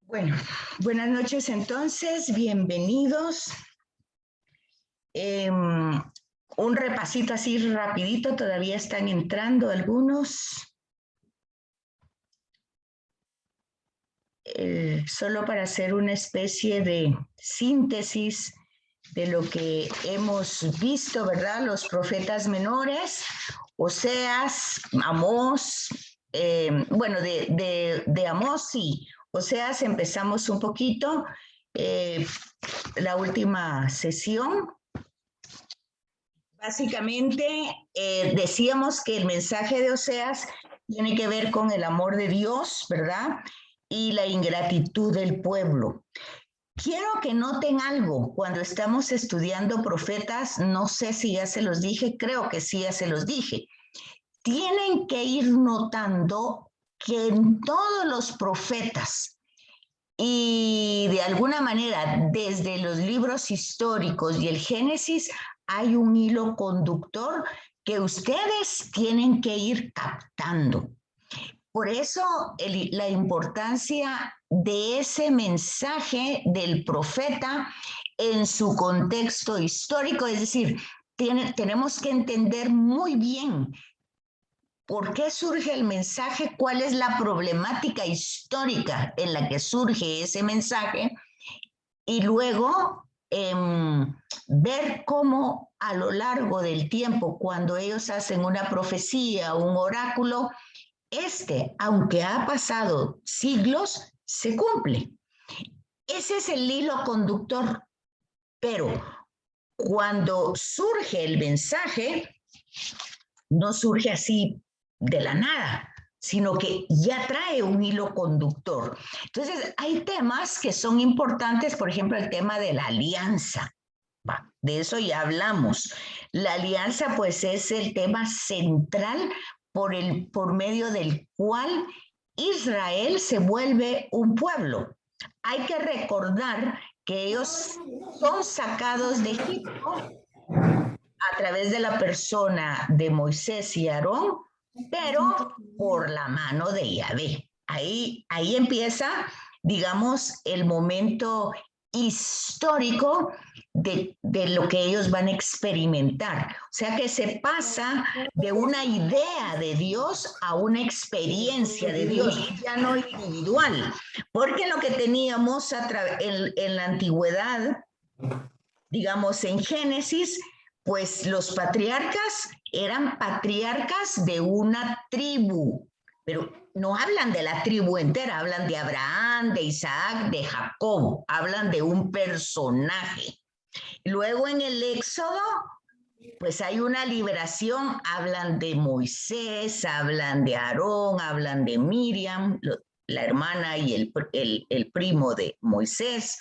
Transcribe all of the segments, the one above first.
Bueno, buenas noches entonces, bienvenidos. Un repasito así rapidito, todavía están entrando algunos. Solo para hacer una especie de síntesis de lo que hemos visto, ¿verdad? Los profetas menores, Oseas, Amós, bueno, de Amós sí, Oseas empezamos un poquito, la última sesión. Básicamente decíamos que el mensaje de Oseas tiene que ver con el amor de Dios, ¿verdad? Y la ingratitud del pueblo. Quiero que noten algo cuando estamos estudiando profetas, no sé si ya se los dije, creo que sí ya se los dije. Tienen que ir notando que en todos los profetas y de alguna manera desde los libros históricos y el Génesis hay un hilo conductor que ustedes tienen que ir captando. Por eso la importancia de ese mensaje del profeta en su contexto histórico, es decir, tenemos que entender muy bien por qué surge el mensaje, cuál es la problemática histórica en la que surge ese mensaje y luego ver cómo a lo largo del tiempo, cuando ellos hacen una profecía, un oráculo, aunque ha pasado siglos, se cumple. Ese es el hilo conductor, pero cuando surge el mensaje, no surge así de la nada, sino que ya trae un hilo conductor. Entonces, hay temas que son importantes, por ejemplo, el tema de la alianza. De eso ya hablamos. La alianza, pues, es el tema central por medio del cual Israel se vuelve un pueblo. Hay que recordar que ellos son sacados de Egipto a través de la persona de Moisés y Aarón, pero por la mano de Yahvé. Ahí empieza, digamos, el momento histórico de lo que ellos van a experimentar. O sea que se pasa de una idea de Dios a una experiencia de Dios, ya no individual, porque lo que teníamos en la antigüedad, digamos en Génesis, pues los patriarcas eran patriarcas de una tribu, pero no hablan de la tribu entera, hablan de Abraham, de Isaac, de Jacob, hablan de un personaje. Luego en el Éxodo, pues hay una liberación, hablan de Moisés, hablan de Aarón, hablan de Miriam, la hermana y el primo de Moisés,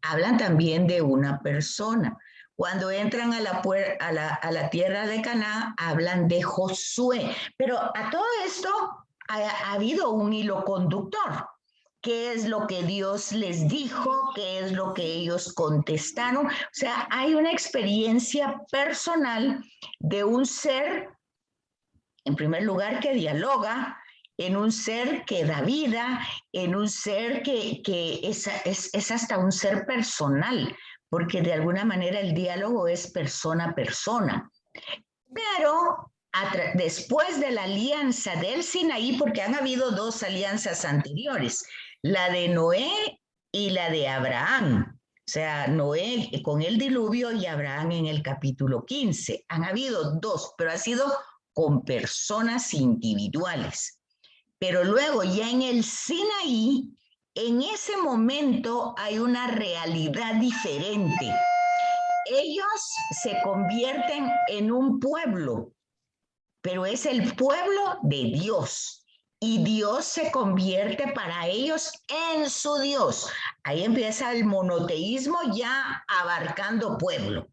hablan también de una persona. Cuando entran a la tierra de Canaán, hablan de Josué. Pero a todo esto ha habido un hilo conductor. ¿Qué es lo que Dios les dijo? ¿Qué es lo que ellos contestaron? O sea, hay una experiencia personal de un ser, en primer lugar, que dialoga, en un ser que da vida, en un ser que es hasta un ser personal, porque de alguna manera el diálogo es persona a persona. Pero después de la alianza del Sinaí, porque han habido dos alianzas anteriores, la de Noé y la de Abraham. O sea, Noé con el diluvio y Abraham en el capítulo 15. Han habido dos, pero ha sido con personas individuales. Pero luego ya en el Sinaí, en ese momento hay una realidad diferente. Ellos se convierten en un pueblo, pero es el pueblo de Dios. Y Dios se convierte para ellos en su Dios. Ahí empieza el monoteísmo ya abarcando pueblo,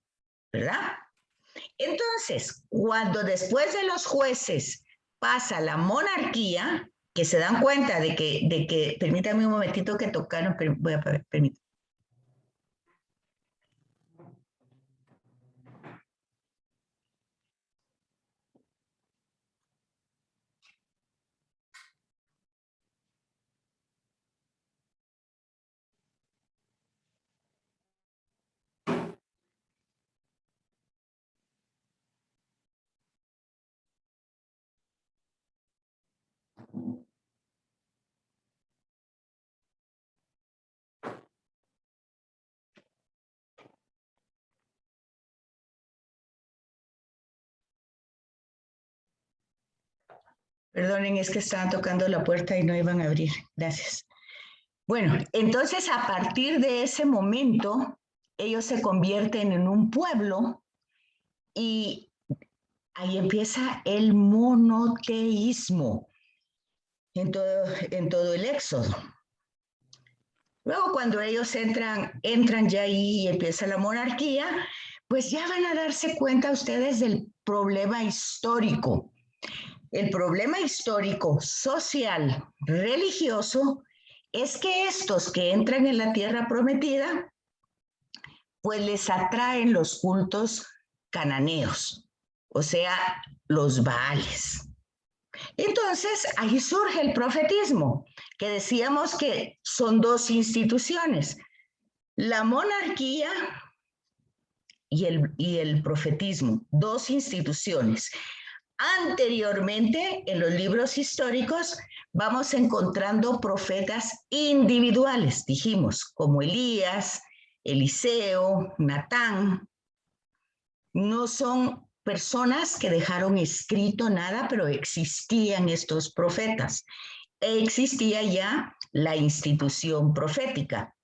¿verdad? Entonces, cuando después de los jueces pasa la monarquía, que se dan cuenta de que permítame un momentito que tocaron, voy a permitir. Perdonen, es que estaban tocando la puerta y no iban a abrir. Gracias. Bueno, entonces a partir de ese momento, ellos se convierten en un pueblo y ahí empieza el monoteísmo en todo el Éxodo. Luego cuando ellos entran ya ahí y empieza la monarquía, pues ya van a darse cuenta ustedes del problema histórico. El problema histórico, social, religioso, es que estos que entran en la tierra prometida, pues les atraen los cultos cananeos, o sea, los Baales. Entonces, ahí surge el profetismo, que decíamos que son dos instituciones, la monarquía y el profetismo, dos instituciones. Anteriormente, en los libros históricos, vamos encontrando profetas individuales, dijimos, como Elías, Eliseo, Natán. No son personas que dejaron escrito nada, pero existían estos profetas. Existía ya la institución profética.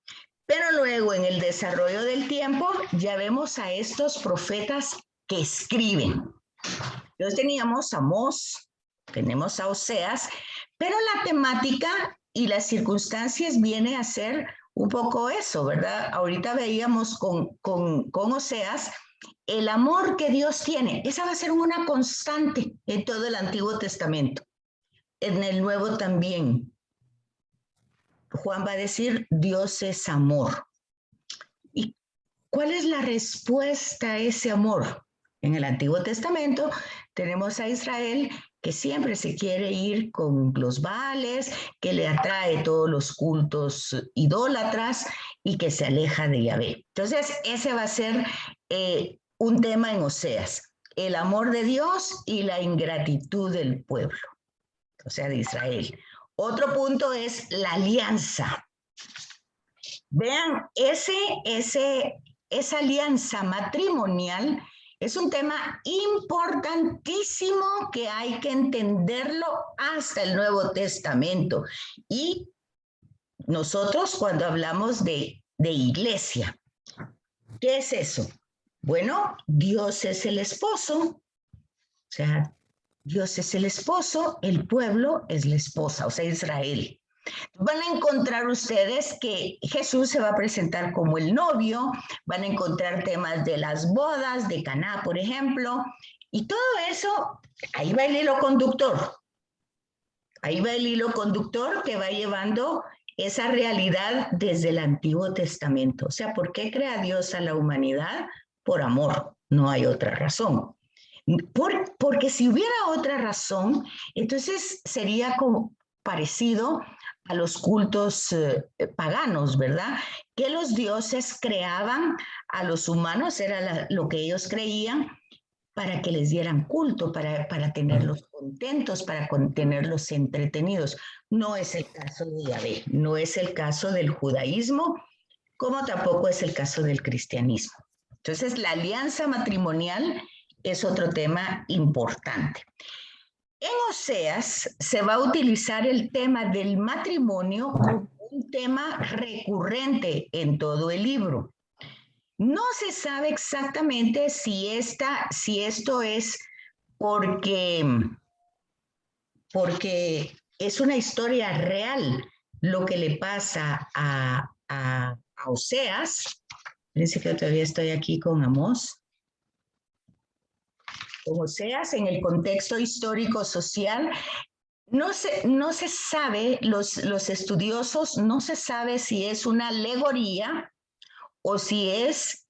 Pero luego, en el desarrollo del tiempo, ya vemos a estos profetas que escriben. Entonces teníamos a Amós, tenemos a Oseas, pero la temática y las circunstancias viene a ser un poco eso, ¿verdad? Ahorita veíamos con Oseas el amor que Dios tiene. Esa va a ser una constante en todo el Antiguo Testamento. En el Nuevo también. Juan va a decir, Dios es amor. ¿Y cuál es la respuesta a ese amor? En el Antiguo Testamento tenemos a Israel que siempre se quiere ir con los Baales, que le atrae todos los cultos idólatras y que se aleja de Yahvé. Entonces, ese va a ser un tema en Oseas, el amor de Dios y la ingratitud del pueblo, o sea, de Israel. Otro punto es la alianza. Vean, esa alianza matrimonial es un tema importantísimo que hay que entenderlo hasta el Nuevo Testamento. Y nosotros cuando hablamos de iglesia, ¿qué es eso? Bueno, Dios es el esposo, o sea, Dios es el esposo, el pueblo es la esposa, o sea, Israel. Van a encontrar ustedes que Jesús se va a presentar como el novio, van a encontrar temas de las bodas, de Caná, por ejemplo, y todo eso, ahí va el hilo conductor. Ahí va el hilo conductor que va llevando esa realidad desde el Antiguo Testamento. O sea, ¿por qué crea Dios a la humanidad? Por amor, no hay otra razón. Porque si hubiera otra razón, entonces sería como parecido a los cultos paganos, ¿verdad? Que los dioses creaban a los humanos, era lo que ellos creían, para que les dieran culto, para tenerlos contentos, para tenerlos entretenidos. No es el caso de Yahvé, no es el caso del judaísmo, como tampoco es el caso del cristianismo. Entonces, la alianza matrimonial es otro tema importante. En Oseas se va a utilizar el tema del matrimonio como un tema recurrente en todo el libro. No se sabe exactamente si esto es porque es una historia real lo que le pasa a Oseas. Fíjense que todavía estoy aquí con Amós. Con Oseas, en el contexto histórico-social, no se sabe, los estudiosos, no se sabe si es una alegoría o si es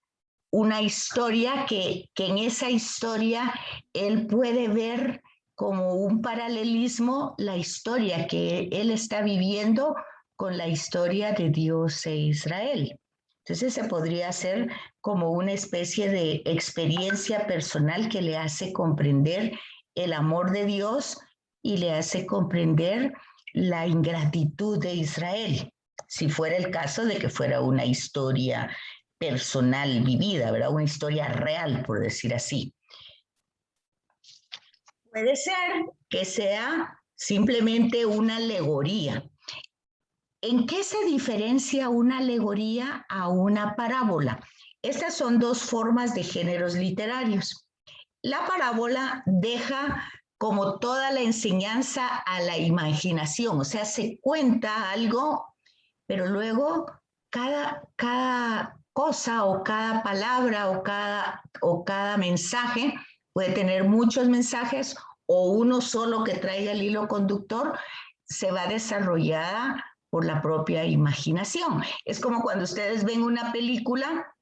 una historia que en esa historia él puede ver como un paralelismo la historia que él está viviendo con la historia de Dios e Israel. Entonces se podría hacer como una especie de experiencia personal que le hace comprender el amor de Dios y le hace comprender la ingratitud de Israel, si fuera el caso de que fuera una historia personal vivida, ¿verdad? Una historia real, por decir así. Puede ser que sea simplemente una alegoría. ¿En qué se diferencia una alegoría a una parábola? Estas son dos formas de géneros literarios. La parábola deja como toda la enseñanza a la imaginación, o sea, se cuenta algo, pero luego cada cosa o cada palabra o cada mensaje puede tener muchos mensajes o uno solo que traiga el hilo conductor, se va desarrollada por la propia imaginación. Es como cuando ustedes ven una película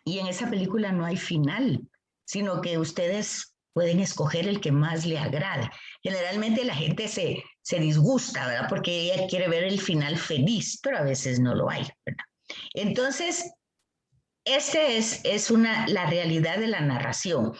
y en esa película no hay final, sino que ustedes pueden escoger el que más le agrade. Generalmente la gente se disgusta, ¿verdad? Porque ella quiere ver el final feliz, pero a veces no lo hay, ¿verdad? Entonces, la realidad de la narración.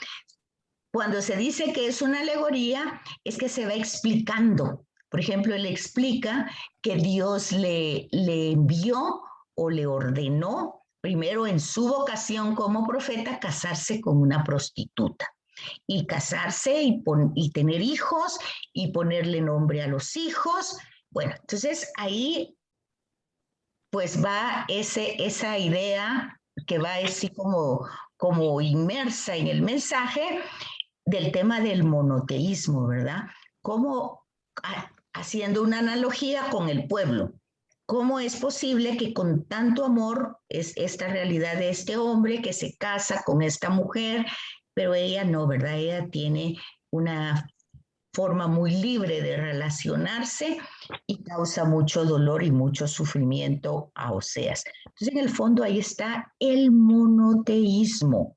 Cuando se dice que es una alegoría, es que se va explicando. Por ejemplo, él explica que Dios le envió o le ordenó, primero en su vocación como profeta, casarse con una prostituta. Y casarse y tener hijos y ponerle nombre a los hijos. Bueno, entonces ahí pues va esa idea que va así como inmersa en el mensaje del tema del monoteísmo, ¿verdad? Como haciendo una analogía con el pueblo. ¿Cómo es posible que con tanto amor es esta realidad de este hombre que se casa con esta mujer, pero ella no, ¿verdad? Ella tiene una forma muy libre de relacionarse y causa mucho dolor y mucho sufrimiento a Oseas. Entonces, en el fondo ahí está el monoteísmo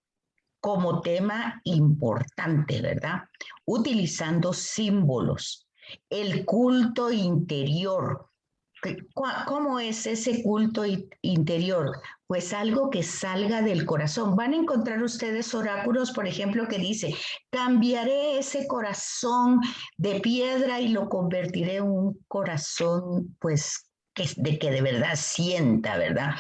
como tema importante, ¿verdad? Utilizando símbolos, el culto interior. ¿Cómo es ese culto interior? Pues algo que salga del corazón. Van a encontrar ustedes oráculos, por ejemplo, que dice, cambiaré ese corazón de piedra y lo convertiré en un corazón, pues, que de verdad sienta, ¿verdad?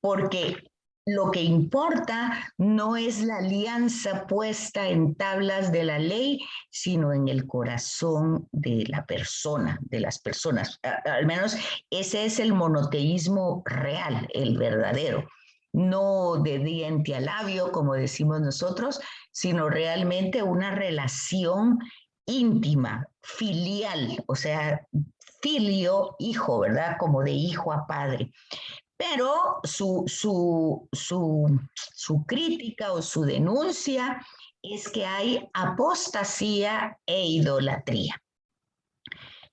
Porque lo que importa no es la alianza puesta en tablas de la ley, sino en el corazón de la persona, de las personas. Al menos ese es el monoteísmo real, el verdadero. No de diente a labio, como decimos nosotros, sino realmente una relación íntima, filial, o sea, filio, hijo, ¿verdad? Como de hijo a padre. Pero su crítica o su denuncia es que hay apostasía e idolatría.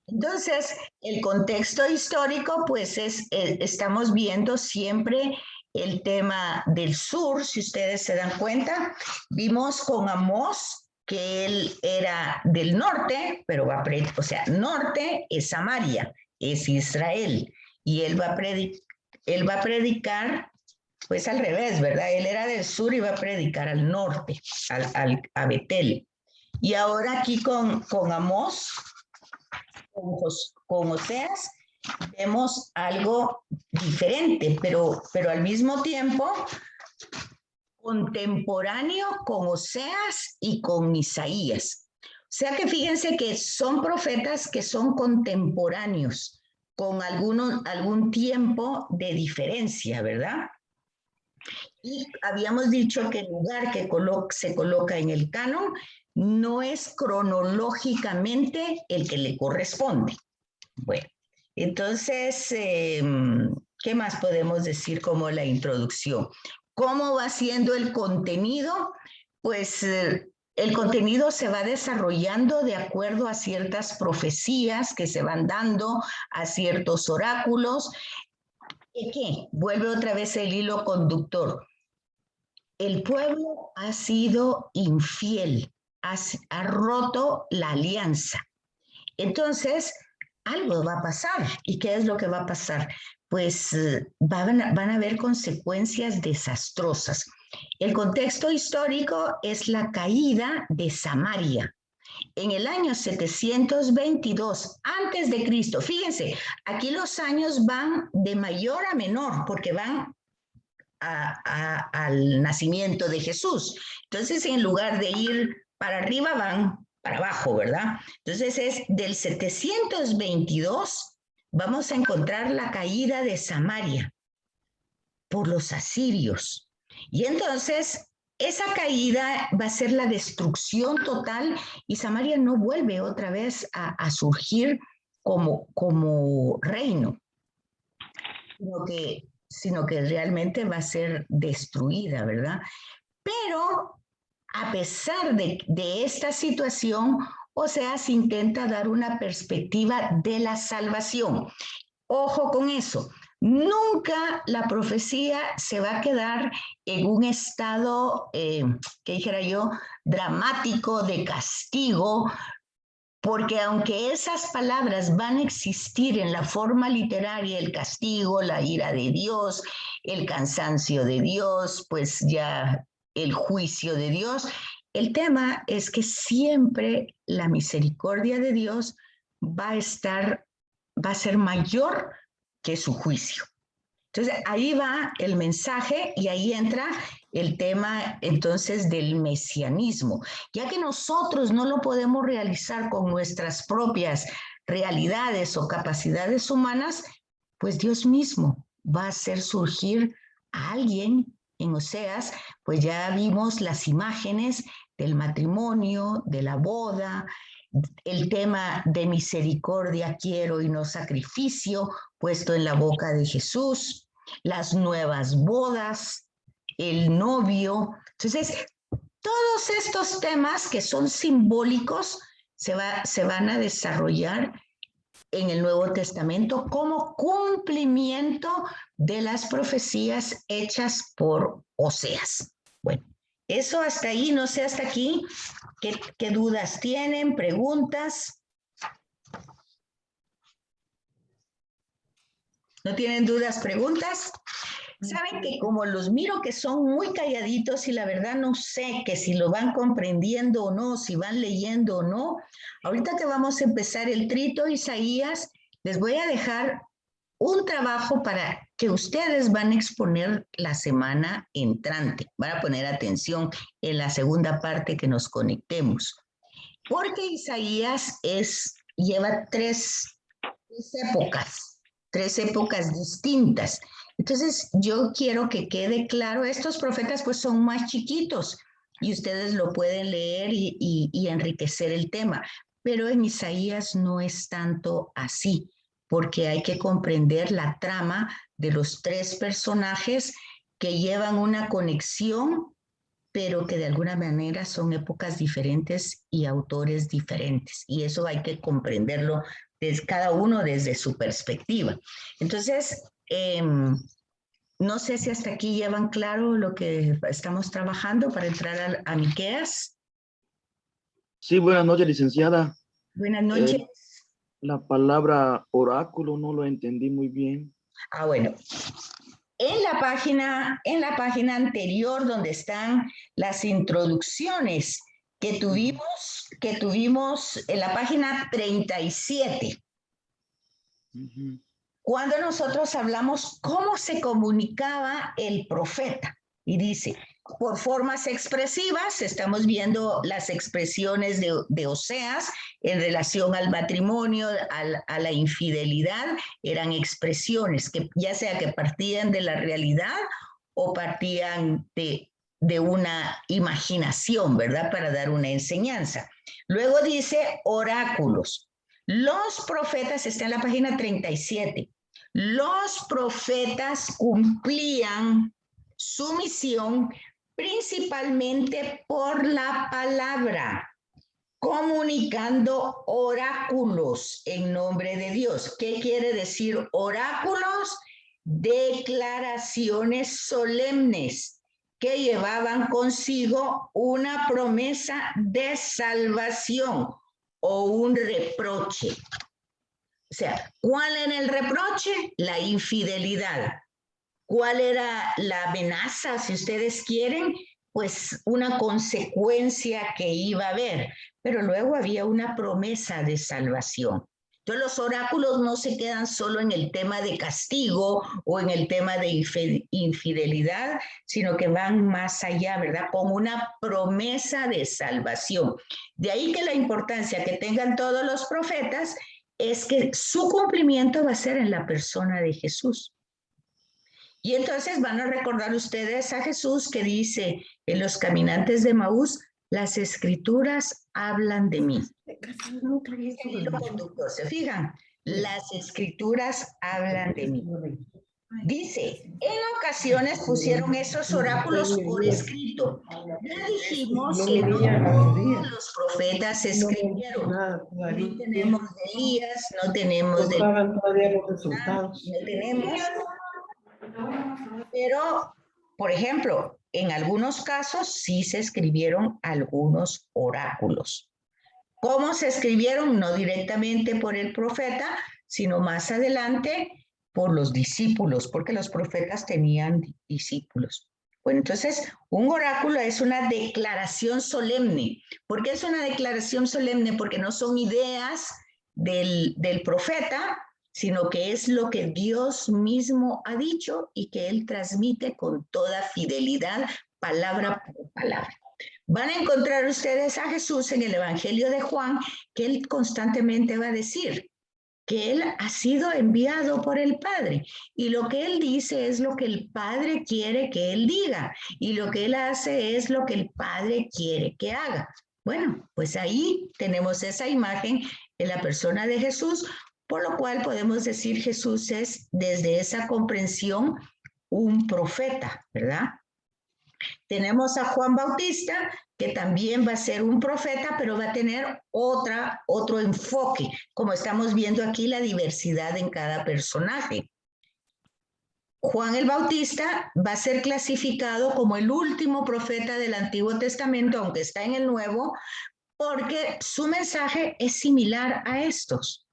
Entonces, el contexto histórico, pues estamos viendo siempre el tema del sur, si ustedes se dan cuenta. Vimos con Amós que él era del norte, pero o sea, norte es Samaria, es Israel, y él va a predicar, pues al revés, ¿verdad? Él era del sur y va a predicar al norte, a Betel. Y ahora aquí con Amós, con Oseas, vemos algo diferente, pero al mismo tiempo contemporáneo con Oseas y con Isaías. O sea que fíjense que son profetas que son contemporáneos, con algún tiempo de diferencia, ¿verdad? Y habíamos dicho que el lugar que se coloca en el canon no es cronológicamente el que le corresponde. Bueno, entonces, ¿qué más podemos decir como la introducción? ¿Cómo va siendo el contenido? Pues el contenido se va desarrollando de acuerdo a ciertas profecías que se van dando, a ciertos oráculos. ¿Y qué? Vuelve otra vez el hilo conductor. El pueblo ha sido infiel, ha roto la alianza. Entonces, algo va a pasar. ¿Y qué es lo que va a pasar? Pues van a haber consecuencias desastrosas. El contexto histórico es la caída de Samaria en el año 722 antes de Cristo. Fíjense, aquí los años van de mayor a menor porque van al nacimiento de Jesús. Entonces, en lugar de ir para arriba, van para abajo, ¿verdad? Entonces es del 722, vamos a encontrar la caída de Samaria por los asirios. Y entonces esa caída va a ser la destrucción total y Samaria no vuelve otra vez a surgir como reino, sino que realmente va a ser destruida, ¿verdad? Pero a pesar de esta situación, Oseas intenta dar una perspectiva de la salvación. Ojo con eso. Nunca la profecía se va a quedar en un estado, que dijera yo, dramático de castigo, porque aunque esas palabras van a existir en la forma literaria, el castigo, la ira de Dios, el cansancio de Dios, pues ya el juicio de Dios, el tema es que siempre la misericordia de Dios va a ser mayor que su juicio. Entonces, ahí va el mensaje y ahí entra el tema entonces del mesianismo. Ya que nosotros no lo podemos realizar con nuestras propias realidades o capacidades humanas, pues Dios mismo va a hacer surgir a alguien en Oseas, pues ya vimos las imágenes del matrimonio, de la boda, el tema de misericordia quiero y no sacrificio puesto en la boca de Jesús, las nuevas bodas, el novio. Entonces, todos estos temas que son simbólicos se van a desarrollar en el Nuevo Testamento como cumplimiento de las profecías hechas por Oseas. Bueno, eso hasta ahí, no sé hasta aquí, ¿qué dudas tienen, preguntas? ¿No tienen dudas, preguntas? Saben que como los miro que son muy calladitos y la verdad no sé que si lo van comprendiendo o no, si van leyendo o no, ahorita que vamos a empezar el trito Isaías, les voy a dejar un trabajo para que ustedes van a exponer la semana entrante. Van a poner atención en la segunda parte que nos conectemos. Porque Isaías lleva tres épocas distintas. Entonces, yo quiero que quede claro, estos profetas pues son más chiquitos y ustedes lo pueden leer y enriquecer el tema, pero en Isaías no es tanto así, porque hay que comprender la trama de los tres personajes que llevan una conexión, pero que de alguna manera son épocas diferentes y autores diferentes. Y eso hay que comprenderlo cada uno desde su perspectiva. Entonces, no sé si hasta aquí llevan claro lo que estamos trabajando para entrar a Miqueas. Sí, buenas noches, licenciada. Buenas noches. La palabra oráculo no lo entendí muy bien. Bueno. En la página anterior donde están las introducciones que tuvimos en la página 37. Cuando nosotros hablamos cómo se comunicaba el profeta. Y dice, por formas expresivas, estamos viendo las expresiones de Oseas en relación al matrimonio, a la infidelidad, eran expresiones que ya sea que partían de la realidad o partían de una imaginación, ¿verdad? Para dar una enseñanza. Luego dice oráculos. Los profetas, está en la página 37, los profetas cumplían su misión principalmente por la palabra, comunicando oráculos en nombre de Dios. ¿Qué quiere decir oráculos? Declaraciones solemnes que llevaban consigo una promesa de salvación o un reproche. O sea, ¿cuál era el reproche? La infidelidad. ¿Cuál era la amenaza, si ustedes quieren? Pues una consecuencia que iba a haber, pero luego había una promesa de salvación. Entonces los oráculos no se quedan solo en el tema de castigo o en el tema de infidelidad, sino que van más allá, ¿verdad? Con una promesa de salvación. De ahí que la importancia que tengan todos los profetas es que su cumplimiento va a ser en la persona de Jesús. Y entonces van a recordar ustedes a Jesús que dice en los caminantes de Maús, las escrituras hablan de mí. El hilo conductor, ¿se fijan? Las escrituras hablan de mí. Dice, en ocasiones pusieron esos oráculos por escrito. Ya dijimos que no todos los profetas escribieron. No tenemos de Elías, no tenemos de... No tenemos... Pero, por ejemplo, en algunos casos sí se escribieron algunos oráculos. ¿Cómo se escribieron? No directamente por el profeta, sino más adelante por los discípulos, porque los profetas tenían discípulos. Bueno, entonces, un oráculo es una declaración solemne. ¿Por qué es una declaración solemne? Porque no son ideas del profeta, sino que es lo que Dios mismo ha dicho y que Él transmite con toda fidelidad, palabra por palabra. Van a encontrar ustedes a Jesús en el Evangelio de Juan, que Él constantemente va a decir que Él ha sido enviado por el Padre. Y lo que Él dice es lo que el Padre quiere que Él diga. Y lo que Él hace es lo que el Padre quiere que haga. Bueno, pues ahí tenemos esa imagen en la persona de Jesús, por lo cual podemos decir Jesús es desde esa comprensión un profeta, ¿verdad? Tenemos a Juan Bautista, que también va a ser un profeta, pero va a tener otro enfoque, como estamos viendo aquí la diversidad en cada personaje. Juan el Bautista va a ser clasificado como el último profeta del Antiguo Testamento, aunque está en el Nuevo, porque su mensaje es similar a estos.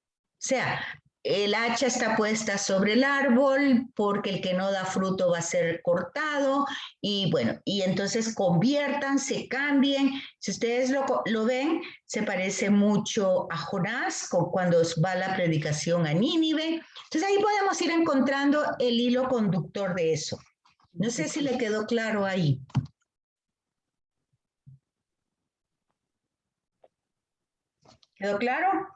O sea, el hacha está puesta sobre el árbol porque el que no da fruto va a ser cortado y bueno, y entonces conviértanse, cambien. Si ustedes lo ven, se parece mucho a Jonás cuando va la predicación a Nínive. Entonces ahí podemos ir encontrando el hilo conductor de eso. No sé si le quedó claro ahí. ¿Quedó claro?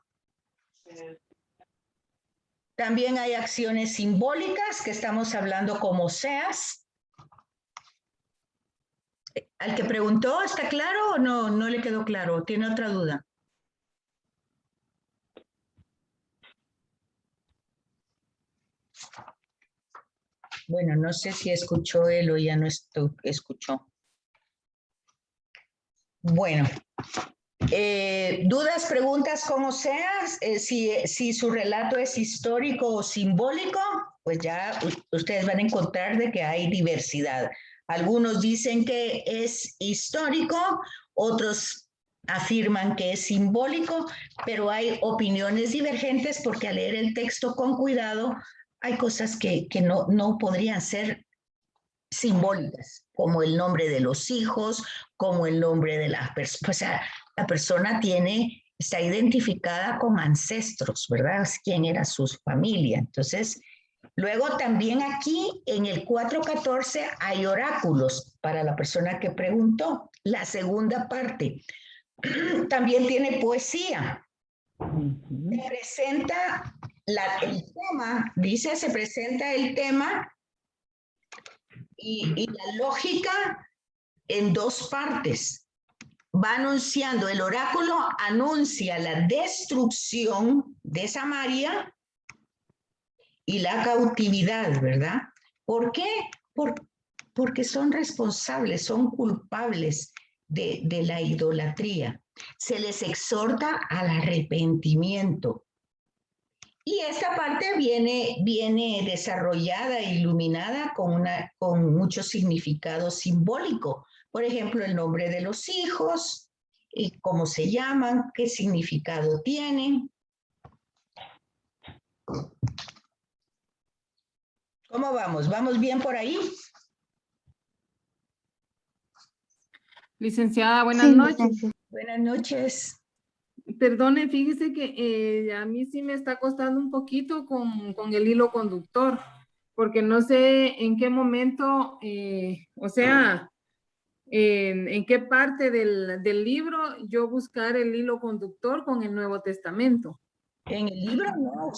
También hay acciones simbólicas que estamos hablando como Oseas. Al que preguntó, ¿está claro o no le quedó claro? ¿Tiene otra duda? Bueno, no sé si escuchó él o ya no escuchó. Bueno, ¿dudas, preguntas con Oseas? Si su relato es histórico o simbólico, pues ya ustedes van a encontrar de que hay diversidad. Algunos dicen que es histórico, otros afirman que es simbólico, pero hay opiniones divergentes porque al leer el texto con cuidado hay cosas que no podrían ser simbólicas, como el nombre de los hijos, como el nombre de las personas. O sea, la persona está identificada con ancestros, ¿verdad? ¿Quién era su familia? Entonces, luego también aquí en el 4.14 hay oráculos para la persona que preguntó. La segunda parte también tiene poesía. Se presenta el tema, dice, se presenta el tema y la lógica en dos partes. Va anunciando, el oráculo anuncia la destrucción de Samaria y la cautividad, ¿verdad? ¿Por qué? Porque son responsables, son culpables de la idolatría. Se les exhorta al arrepentimiento. Y esta parte viene desarrollada e iluminada con mucho significado simbólico. Por ejemplo, el nombre de los hijos, y cómo se llaman, qué significado tienen. ¿Cómo vamos? ¿Vamos bien por ahí? Licenciada, buenas noches. Buenas noches. Perdone, fíjese que a mí sí me está costando un poquito con el hilo conductor, porque no sé en qué momento, o sea, en qué parte del libro yo buscar el hilo conductor con el Nuevo Testamento. En el libro no,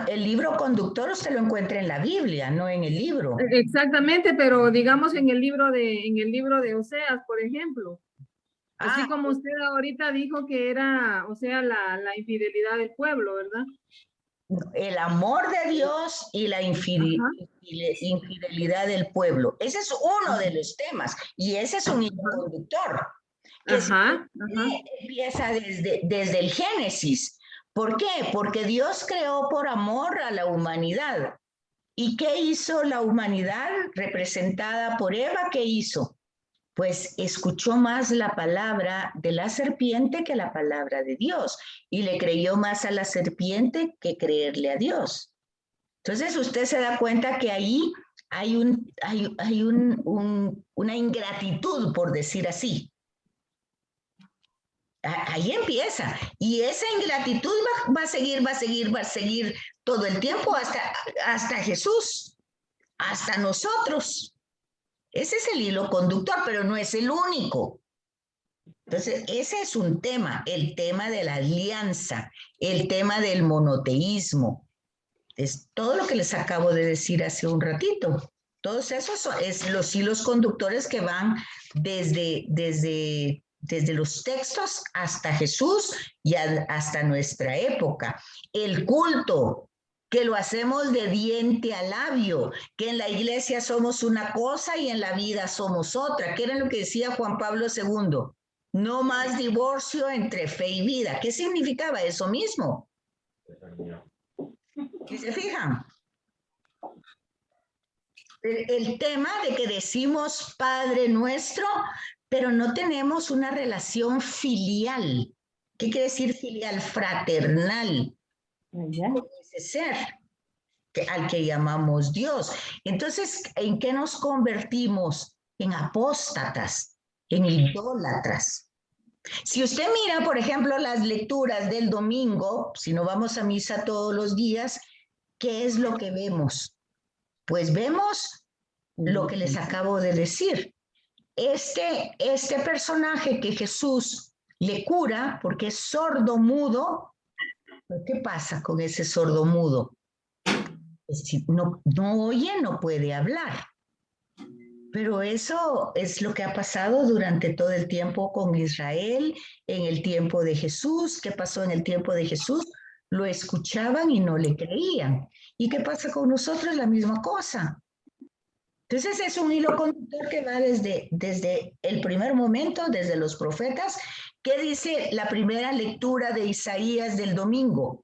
el libro conductor usted lo encuentra en la Biblia, no en el libro. Exactamente, pero digamos en el libro de Oseas, por ejemplo. Así como usted ahorita dijo que era, o sea, la infidelidad del pueblo, ¿verdad? El amor de Dios y la infidelidad del pueblo. Ese es uno de los temas y ese es un hilo conductor que empieza desde el Génesis. ¿Por qué? Porque Dios creó por amor a la humanidad. ¿Y qué hizo la humanidad representada por Eva? ¿Qué hizo? Pues escuchó más la palabra de la serpiente que la palabra de Dios y le creyó más a la serpiente que creerle a Dios. Entonces usted se da cuenta que ahí hay una ingratitud, por decir así. Ahí empieza. Y esa ingratitud va a seguir todo el tiempo hasta Jesús, hasta nosotros. Ese es el hilo conductor, pero no es el único. Entonces, ese es un tema, el tema de la alianza, el tema del monoteísmo. Es todo lo que les acabo de decir hace un ratito. Todos esos son los hilos conductores que van desde los textos hasta Jesús y hasta nuestra época. El culto, que lo hacemos de diente a labio, que en la iglesia somos una cosa y en la vida somos otra, que era lo que decía Juan Pablo II. No más divorcio entre fe y vida. ¿Qué significaba eso mismo? ¿Sí se fijan? El tema de que decimos Padre Nuestro, pero no tenemos una relación filial. ¿Qué quiere decir filial? Fraternal. Con ese ser al que llamamos Dios. Entonces, ¿en qué nos convertimos? En apóstatas, en idólatras. Si usted mira, por ejemplo, las lecturas del domingo, si no vamos a misa todos los días, ¿qué es lo que vemos? Pues vemos lo que les acabo de decir. Este personaje que Jesús le cura, porque es sordo mudo, ¿qué pasa con ese sordo mudo? Si no oye, no puede hablar. Pero eso es lo que ha pasado durante todo el tiempo con Israel, en el tiempo de Jesús. ¿Qué pasó en el tiempo de Jesús? Lo escuchaban y no le creían. ¿Y qué pasa con nosotros? La misma cosa. Entonces es un hilo conductor que va desde el primer momento, desde los profetas. ¿Qué dice la primera lectura de Isaías del domingo?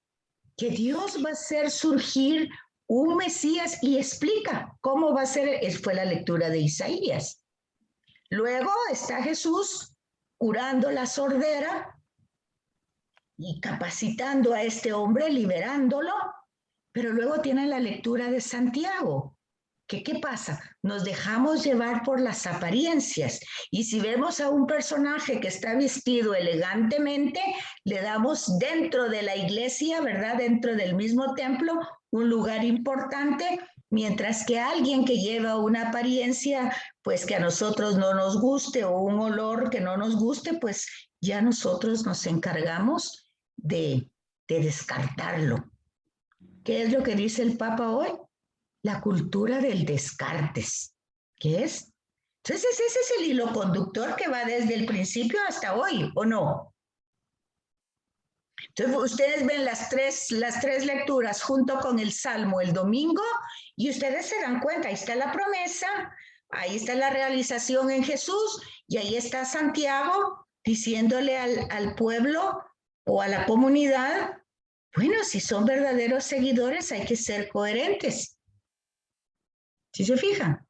Que Dios va a hacer surgir un Mesías y explica cómo va a ser, fue la lectura de Isaías. Luego está Jesús curando la sordera y capacitando a este hombre, liberándolo, pero luego tiene la lectura de Santiago. ¿Qué pasa? Nos dejamos llevar por las apariencias y si vemos a un personaje que está vestido elegantemente, le damos dentro de la iglesia, ¿verdad? Dentro del mismo templo, un lugar importante, mientras que alguien que lleva una apariencia, pues que a nosotros no nos guste o un olor que no nos guste, pues ya nosotros nos encargamos de descartarlo. ¿Qué es lo que dice el Papa hoy? La cultura del descartes. ¿Qué es? Entonces ese es el hilo conductor que va desde el principio hasta hoy, ¿o no? Entonces ustedes ven las tres lecturas junto con el Salmo el domingo y ustedes se dan cuenta, ahí está la promesa, ahí está la realización en Jesús y ahí está Santiago diciéndole al pueblo o a la comunidad, bueno, si son verdaderos seguidores hay que ser coherentes. ¿Sí se fijan?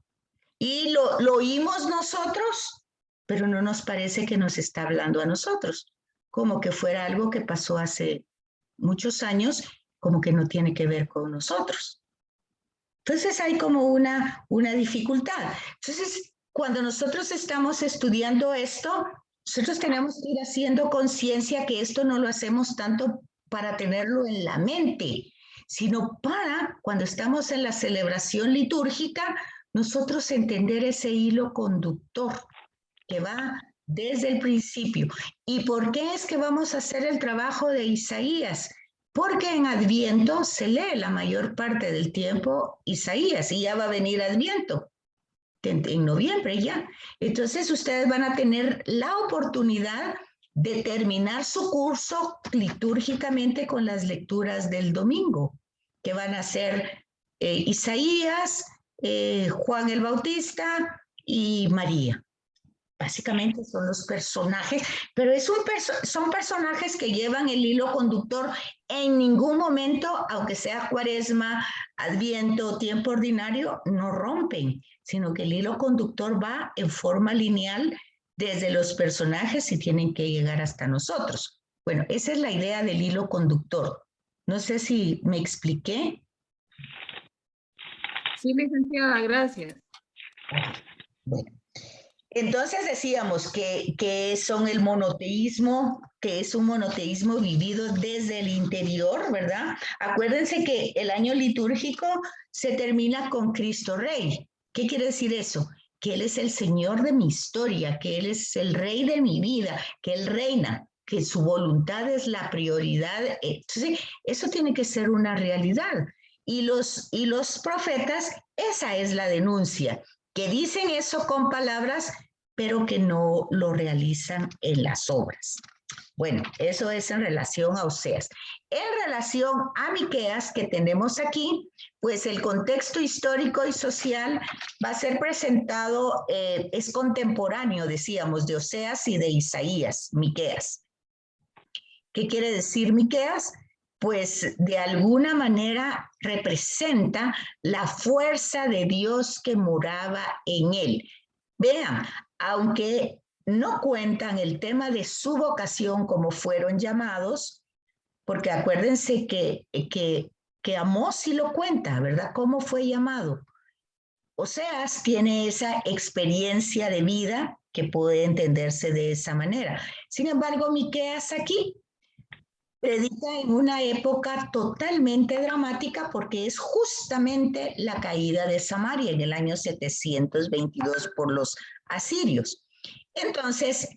Y lo oímos nosotros, pero no nos parece que nos está hablando a nosotros, como que fuera algo que pasó hace muchos años, como que no tiene que ver con nosotros. Entonces hay como una dificultad. Entonces, cuando nosotros estamos estudiando esto, Nosotros tenemos que ir haciendo conciencia que esto no lo hacemos tanto para tenerlo en la mente, sino para, cuando estamos en la celebración litúrgica, nosotros entender ese hilo conductor que va desde el principio. ¿Y por qué es que vamos a hacer el trabajo de Isaías? Porque en Adviento se lee la mayor parte del tiempo Isaías y ya va a venir Adviento en noviembre ya. Entonces ustedes van a tener la oportunidad de terminar su curso litúrgicamente con las lecturas del domingo, que van a ser Isaías, Juan el Bautista y María. Básicamente son los personajes, pero son personajes que llevan el hilo conductor. En ningún momento, aunque sea Cuaresma, Adviento, tiempo ordinario, no rompen, sino que el hilo conductor va en forma lineal desde los personajes y tienen que llegar hasta nosotros. Bueno, esa es la idea del hilo conductor. No sé si me expliqué. Sí, licenciada, gracias. Bueno. Entonces decíamos que son el monoteísmo, que es un monoteísmo vivido desde el interior, ¿verdad? Acuérdense que el año litúrgico se termina con Cristo Rey. ¿Qué quiere decir eso? Que Él es el Señor de mi historia, que Él es el Rey de mi vida, que Él reina, que su voluntad es la prioridad. Entonces, eso tiene que ser una realidad. Y los profetas, esa es la denuncia, que dicen eso con palabras, pero que no lo realizan en las obras. Bueno, eso es en relación a Oseas. En relación a Miqueas, que tenemos aquí, pues el contexto histórico y social va a ser presentado, es contemporáneo, decíamos, de Oseas y de Isaías, Miqueas. ¿Qué quiere decir Miqueas? Pues de alguna manera representa la fuerza de Dios que moraba en él. Vean, aunque no cuentan el tema de su vocación como fueron llamados, porque acuérdense que Amós sí lo cuenta, ¿verdad? ¿Cómo fue llamado? Oseas tiene esa experiencia de vida que puede entenderse de esa manera. Sin embargo, Miqueas aquí predica en una época totalmente dramática porque es justamente la caída de Samaria en el año 722 por los asirios. Entonces,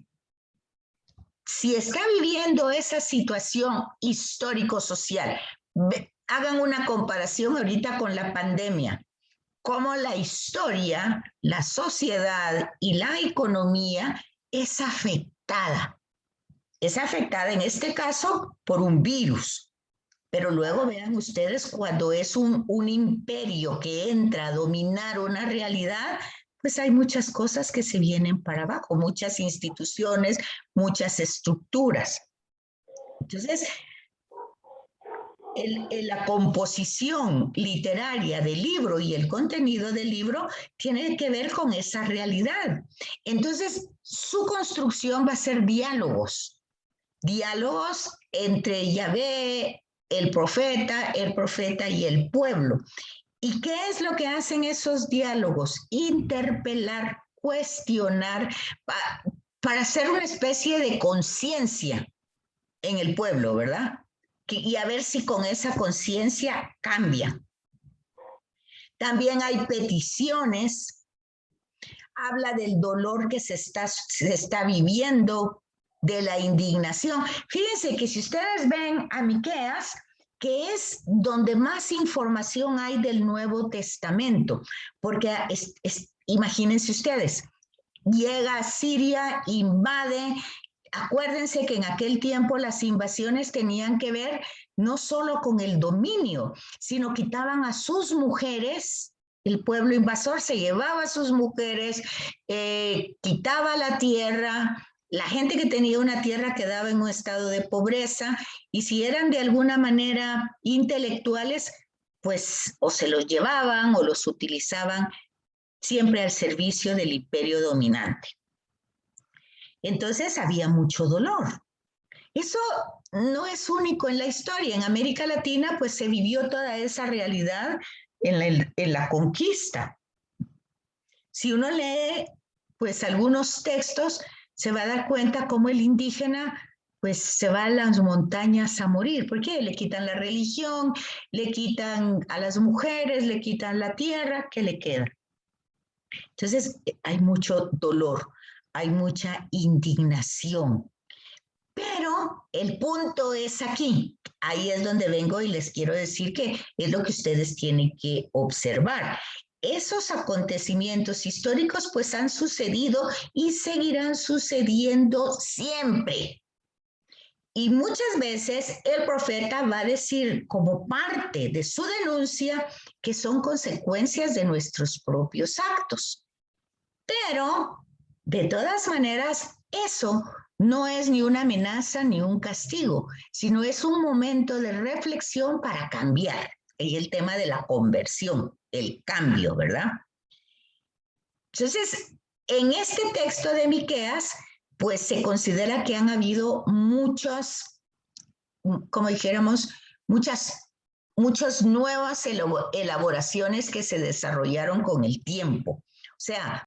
si está viviendo esa situación histórico-social, hagan una comparación ahorita con la pandemia, cómo la historia, la sociedad y la economía es afectada. Es afectada en este caso por un virus, pero luego vean ustedes cuando es un imperio que entra a dominar una realidad, pues hay muchas cosas que se vienen para abajo, muchas instituciones, muchas estructuras. Entonces, la composición literaria del libro y el contenido del libro tiene que ver con esa realidad. Entonces, su construcción va a ser diálogos entre Yahvé, el profeta y el pueblo. ¿Y qué es lo que hacen esos diálogos? Interpelar, cuestionar, para hacer una especie de conciencia en el pueblo, ¿verdad? Y a ver si con esa conciencia cambia. También hay peticiones, habla del dolor que se está viviendo, de la indignación. Fíjense que si ustedes ven a Miqueas, que es donde más información hay del Nuevo Testamento, porque imagínense ustedes, llega a Siria, invade. Acuérdense que en aquel tiempo las invasiones tenían que ver no solo con el dominio, sino quitaban a sus mujeres. El pueblo invasor se llevaba a sus mujeres, quitaba la tierra. La gente que tenía una tierra quedaba en un estado de pobreza y si eran de alguna manera intelectuales, pues o se los llevaban o los utilizaban siempre al servicio del imperio dominante. Entonces había mucho dolor. Eso no es único en la historia. En América Latina, pues se vivió toda esa realidad en la conquista. Si uno lee, pues algunos textos, se va a dar cuenta cómo el indígena pues se va a las montañas a morir. ¿Por qué? Le quitan la religión, le quitan a las mujeres, le quitan la tierra, ¿qué le queda? Entonces hay mucho dolor, hay mucha indignación. Pero el punto es aquí. Ahí es donde vengo y les quiero decir que es lo que ustedes tienen que observar. Esos acontecimientos históricos pues han sucedido y seguirán sucediendo siempre. Y muchas veces el profeta va a decir como parte de su denuncia que son consecuencias de nuestros propios actos. Pero, de todas maneras, eso no es ni una amenaza ni un castigo, sino es un momento de reflexión para cambiar. Y el tema de la conversión, el cambio, ¿verdad? Entonces, en este texto de Miqueas, pues se considera que han habido muchas, como dijéramos, muchas nuevas elaboraciones que se desarrollaron con el tiempo. O sea,